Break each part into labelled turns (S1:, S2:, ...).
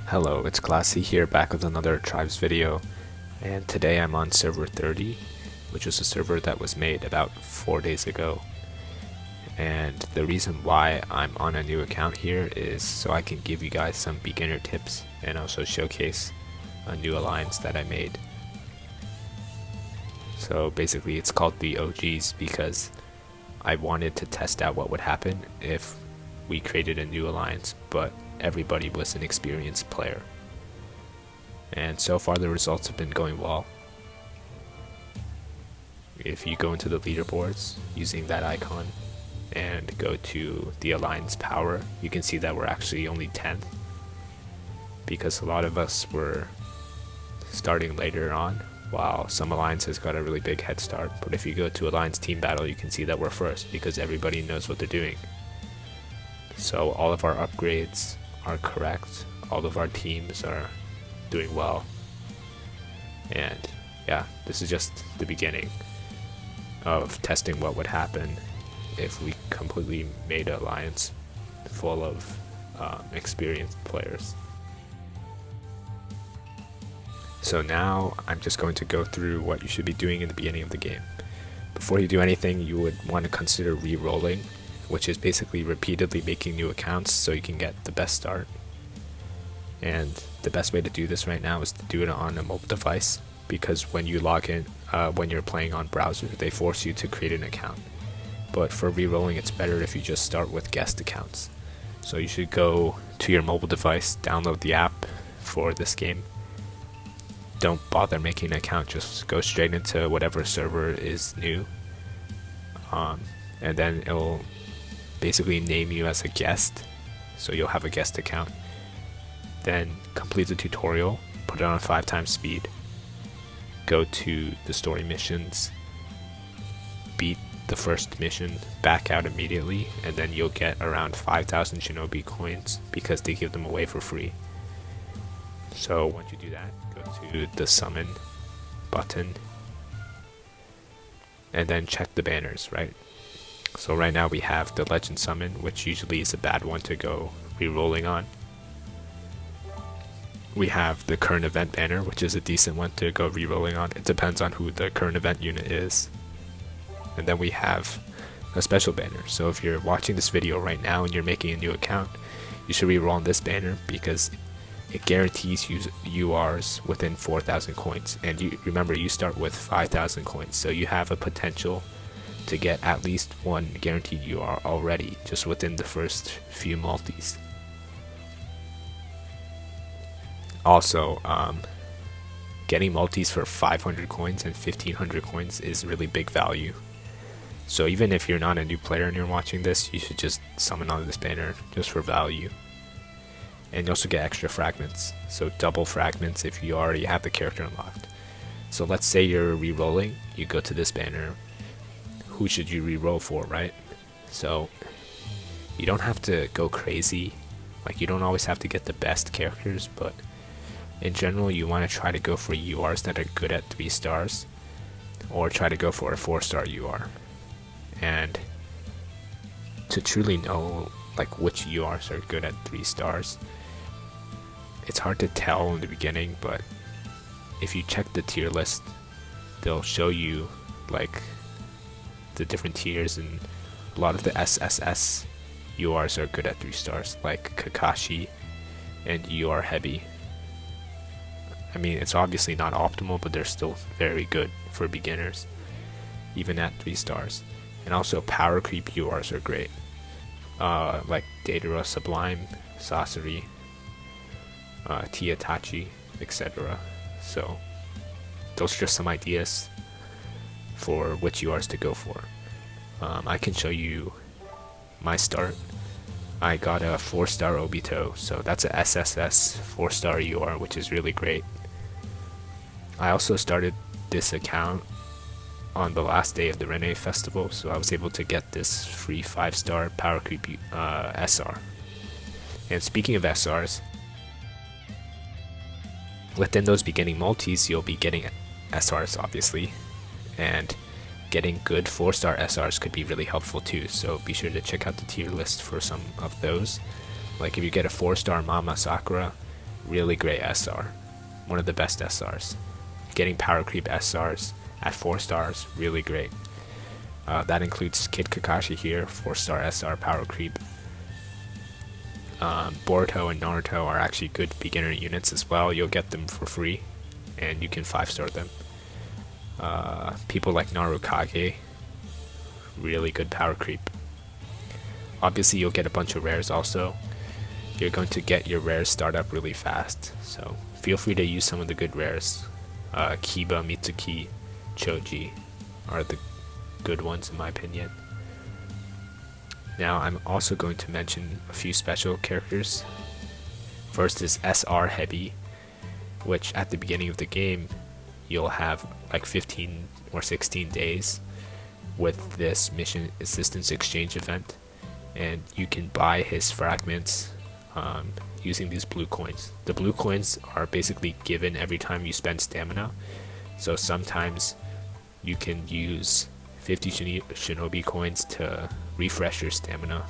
S1: Hello, it's Classy here back with another Tribes video, and today I'm on server 30, which is a server that was made about 4 days ago. And the reason why I'm on a new account here is so I can give you guys some beginner tips and also showcase a new alliance that I made. So basically it's called the OGs because I wanted to test out what would happen if we created a new alliance, but everybody was an experienced player. And so far the results have been going well. If you go into the leaderboards using that icon and go to the alliance power, you can see that we're actually only 10th because a lot of us were starting later on while some alliances got a really big head start. But if you go to alliance team battle, you can see that we're first because everybody knows what they're doing. So all of our upgrades are correct, all of our teams are doing well, and yeah, this is just the beginning of testing what would happen if we completely made an alliance full of experienced players. So now I'm just going to go through what you should be doing in the beginning of the game. Before you do anything, you would want to consider re-rolling, which is basically repeatedly making new accounts so you can get the best start. And the best way to do this right now is to do it on a mobile device, because when you log in, when you're playing on browser, they force you to create an account. But for re-rolling, it's better if you just start with guest accounts. So you should go to your mobile device, download the app for this game. Don't bother making an account, just go straight into whatever server is new. And then it'll basically name you as a guest, so you'll have a guest account. Then complete the tutorial, put it on 5x speed, go to the story missions, beat the first mission, back out immediately, and then you'll get around 5,000 Shinobi coins because they give them away for free. So once you do that, go to the summon button and then check the banners, right? So right now we have the legend summon, which usually is a bad one to go re-rolling on. We have the current event banner, which is a decent one to go re-rolling on. It depends on who the current event unit is. And then we have a special banner. So if you're watching this video right now and you're making a new account, you should re-roll on this banner because it guarantees you URs within 4,000 coins. And you remember, you start with 5,000 coins, so you have a potential to get at least one guaranteed UR already just within the first few multis. Also, getting multis for 500 coins and 1500 coins is really big value. So even if you're not a new player and you're watching this, you should just summon on this banner just for value. And you also get extra fragments, so double fragments if you already have the character unlocked. So let's say you're re-rolling, you go to this banner. Who should you re-roll for, right? So you don't have to go crazy, like you don't always have to get the best characters, but in general you want to try to go for URs that are good at 3 stars, or try to go for a 4-star UR. And to truly know like which URs are good at 3 stars, it's hard to tell in the beginning, but if you check the tier list, they'll show you like the different tiers, and a lot of the SSS URs are good at 3 stars, like Kakashi and UR Heavy. I mean, it's obviously not optimal, but they're still very good for beginners, even at 3 stars. And also power creep URs are great, like Datara Sublime, Sasori, Tiatachi, etc. So those are just some ideas for which URs to go for. I can show you my start. I got a 4-star Obito, so that's a SSS 4-star UR, which is really great. I also started this account on the last day of the Rene festival, so I was able to get this free 5-star power creep SR. And speaking of SRs, within those beginning multis you'll be getting SRs obviously, and getting good 4-star SRs could be really helpful too, so be sure to check out the tier list for some of those. Like if you get a 4-star Mama Sakura, really great SR, one of the best SRs. Getting power creep SRs at 4 stars, really great. That includes Kid Kakashi here, 4-star SR power creep. Boruto and Naruto are actually good beginner units as well. You'll get them for free, and you can 5-star them. People like Narukage, really good power creep. Obviously, you'll get a bunch of rares also. You're going to get your rares start up really fast, so feel free to use some of the good rares. Kiba, Mitsuki, Choji are the good ones in my opinion. Now I'm also going to mention a few special characters. First is SR Heavy, which at the beginning of the game you'll have like 15 or 16 days with this mission assistance exchange event, and you can buy his fragments using these blue coins. The blue coins are basically given every time you spend stamina, so sometimes you can use 50 shinobi coins to refresh your stamina.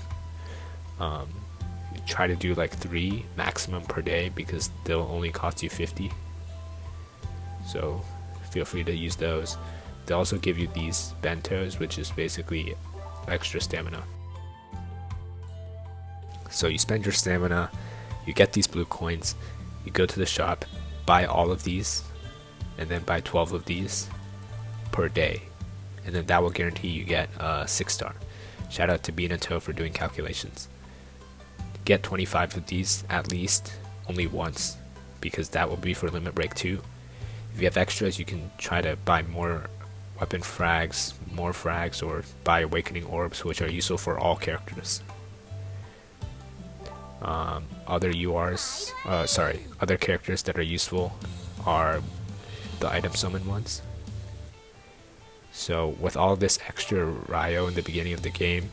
S1: Try to do like 3 maximum per day because they'll only cost you 50, so feel free to use those. They also give you these bentos, which is basically extra stamina. So you spend your stamina, you get these blue coins, you go to the shop, buy all of these, and then buy 12 of these per day, and then that will guarantee you get a 6-star. Shout out to Minato for doing calculations. Get 25 of these at least, only once, because that will be for Limit Break 2. If you have extras, you can try to buy more weapon frags, more frags, or buy Awakening Orbs, which are useful for all characters. Other characters that are useful are the item summon ones. So with all this extra Ryo in the beginning of the game,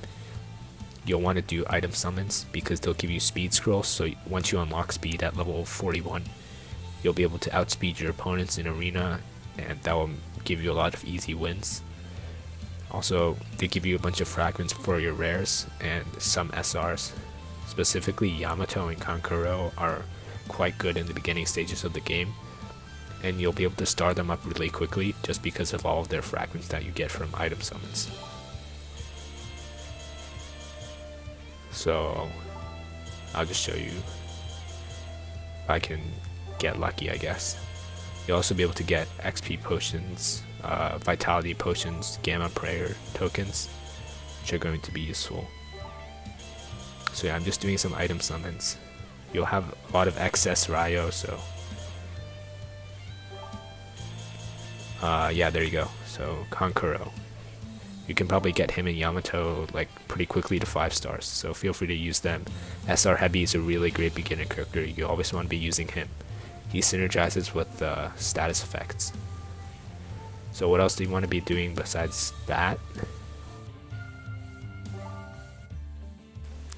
S1: you'll want to do item summons because they'll give you speed scrolls. So once you unlock speed at level 41, you'll be able to outspeed your opponents in arena, and that will give you a lot of easy wins. Also, they give you a bunch of fragments for your rares and some SRs. Specifically, Yamato and Kankuro are quite good in the beginning stages of the game, and you'll be able to star them up really quickly just because of all of their fragments that you get from item summons. So I'll just show you if I can get lucky, I guess. You'll also be able to get XP potions, vitality potions, gamma prayer tokens, which are going to be useful. So yeah, I'm just doing some item summons. You'll have a lot of excess Ryo, so yeah, there you go. So Kankuro, you can probably get him and Yamato like pretty quickly to 5 stars, so feel free to use them. SR Heavy is a really great beginner character. You always want to be using him. He synergizes with status effects. So what else do you want to be doing besides that?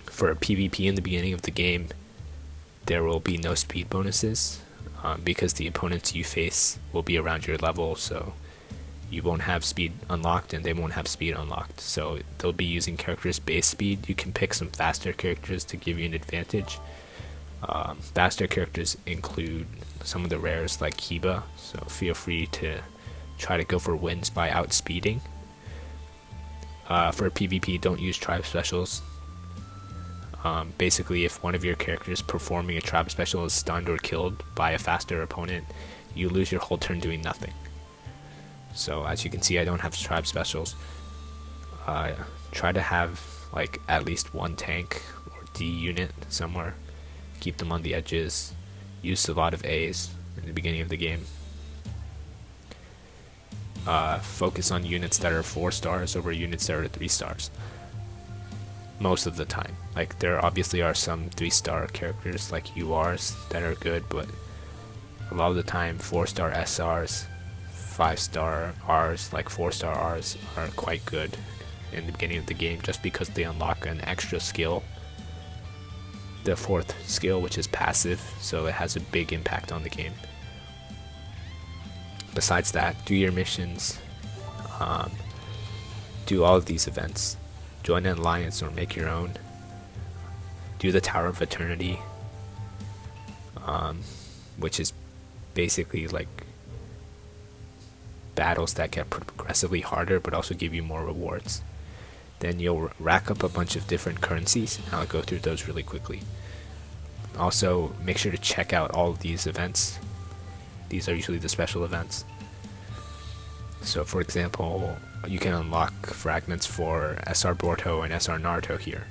S1: For a PvP in the beginning of the game, there will be no speed bonuses because the opponents you face will be around your level, so you won't have speed unlocked and they won't have speed unlocked. So they'll be using characters base speed. You can pick some faster characters to give you an advantage. Faster characters include some of the rares like Kiba, so feel free to try to go for wins by outspeeding. For PvP, don't use tribe specials. Basically, if one of your characters performing a tribe special is stunned or killed by a faster opponent, you lose your whole turn doing nothing. So as you can see, I don't have tribe specials. Try to have like at least one tank or D unit somewhere. Keep them on the edges. Use a lot of A's in the beginning of the game. Focus on units that are 4 stars over units that are 3 stars. Most of the time. Like, there obviously are some 3-star characters like URs that are good, but a lot of the time 4-star SRs, 5-star Rs, like 4-star Rs are quite good in the beginning of the game just because they unlock an extra skill, the 4th skill, which is passive, so it has a big impact on the game. Besides that, do your missions, do all of these events, join an alliance or make your own, do the Tower of Eternity, which is basically like battles that get progressively harder but also give you more rewards. Then you'll rack up a bunch of different currencies, and I'll go through those really quickly. Also, make sure to check out all of these events. These are usually the special events. So for example, you can unlock fragments for SR Boruto and SR Naruto here.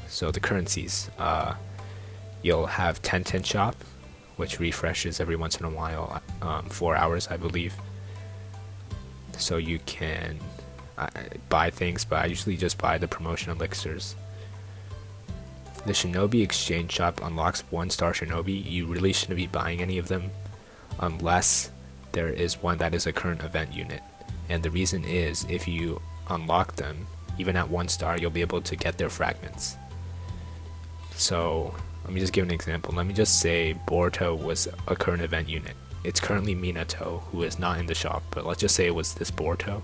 S1: So the currencies, you'll have Tenten Shop, which refreshes every once in a while, 4 hours I believe. So you can buy things, but I usually just buy the promotion elixirs. The Shinobi Exchange Shop unlocks 1-star Shinobi. You really shouldn't be buying any of them unless there is one that is a current event unit. And the reason is, if you unlock them, even at 1 star, you'll be able to get their fragments. So let me just give an example. Let me just say Boruto was a current event unit. It's currently Minato, who is not in the shop, but let's just say it was this Boruto.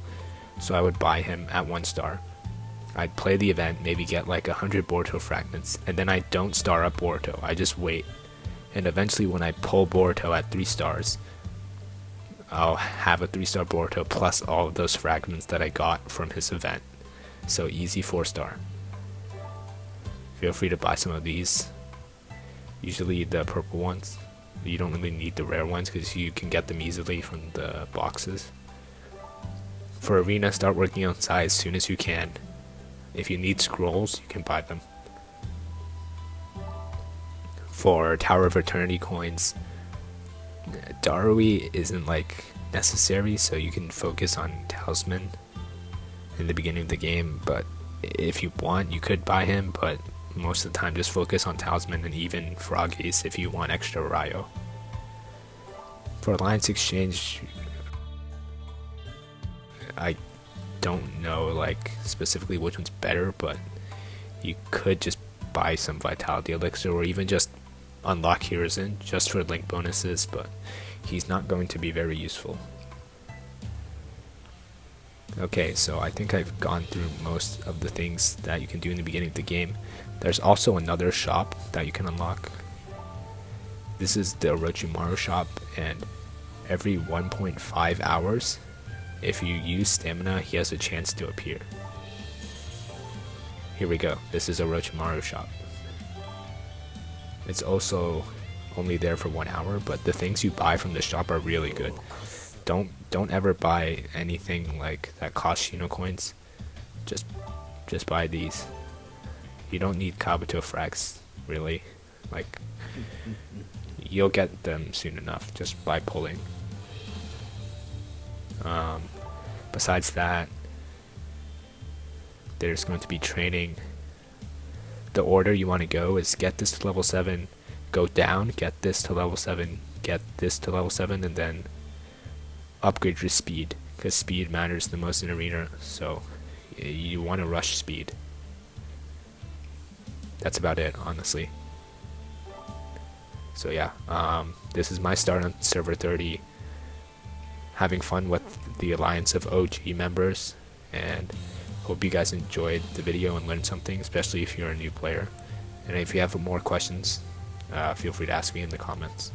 S1: So I would buy him at 1 star. I'd play the event, maybe get like 100 Boruto fragments, and then I don't star up Boruto. I just wait. And eventually when I pull Boruto at 3 stars, I'll have a 3-star Boruto plus all of those fragments that I got from his event. So easy 4-star. Feel free to buy some of these. Usually the purple ones. You don't really need the rare ones because you can get them easily from the boxes. For Arena, start working on Sai as soon as you can. If you need scrolls, you can buy them. For Tower of Eternity coins, Darui isn't like necessary, so you can focus on Talisman in the beginning of the game, but if you want, you could buy him, but most of the time just focus on Talisman and even Froggies if you want extra Ryo. For Alliance Exchange, I don't know like specifically which one's better, but you could just buy some Vitality Elixir or even just unlock Hiruzen just for link bonuses, but he's not going to be very useful. Okay, so I think I've gone through most of the things that you can do in the beginning of the game. There's also another shop that you can unlock. This is the Orochimaru shop, and every 1.5 hours, if you use stamina, he has a chance to appear. Here we go, this is Orochimaru shop. It's also only there for 1 hour, but the things you buy from the shop are really good. Don't ever buy anything like that costs Shino coins. Just buy these. You don't need Kabuto frags, really. Like, you'll get them soon enough just by pulling. Besides that, there's going to be training. The order you want to go is get this to level 7, go down, get this to level 7, get this to level 7, and then upgrade your speed, because speed matters the most in Arena, so you want to rush speed. That's about it, honestly. So yeah, this is my start on server 30, having fun with the alliance of OG members, and hope you guys enjoyed the video and learned something, especially if you're a new player. And if you have more questions, feel free to ask me in the comments.